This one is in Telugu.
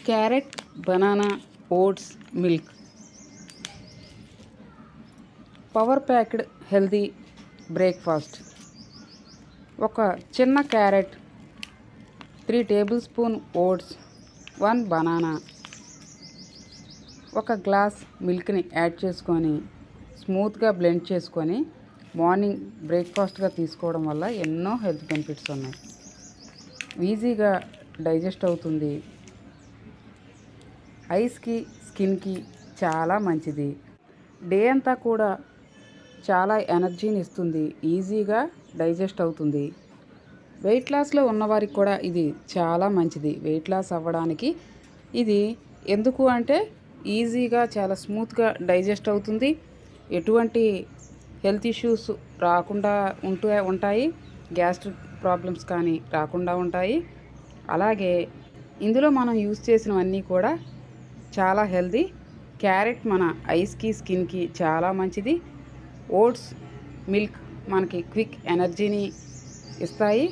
Carrot, banana, oats, milk. Power packed healthy breakfast. ఒక చిన్న carrot, 3 tablespoon oats, 1 banana, ఒక గ్లాస్ మిల్క్ని యాడ్ చేసుకొని స్మూత్గా బ్లెండ్ చేసుకొని మార్నింగ్ బ్రేక్ఫాస్ట్గా తీసుకోవడం వల్ల ఎన్నో హెల్త్ బెనిఫిట్స్ ఉన్నాయి. ఈజీగా డైజెస్ట్ అవుతుంది. ఐస్కి, స్కిన్కి చాలా మంచిది. డే అంతా కూడా చాలా ఎనర్జీని ఇస్తుంది. ఈజీగా డైజెస్ట్ అవుతుంది. వెయిట్ లాస్లో ఉన్నవారికి కూడా ఇది చాలా మంచిది. వెయిట్ లాస్ అవ్వడానికి ఇది ఎందుకు అంటే ఈజీగా చాలా స్మూత్గా డైజెస్ట్ అవుతుంది. ఎటువంటి హెల్త్ ఇష్యూస్ రాకుండా ఉంటాయి. గ్యాస్ట్రిక్ ప్రాబ్లమ్స్ కానీ రాకుండా ఉంటాయి. అలాగే ఇందులో మనం యూస్ చేసినవన్నీ కూడా చాలా హెల్తీ. క్యారెట్ మన ఐస్కి, స్కిన్కి చాలా మంచిది. ఓట్స్, మిల్క్ మనకి క్విక్ ఎనర్జీని ఇస్తాయి.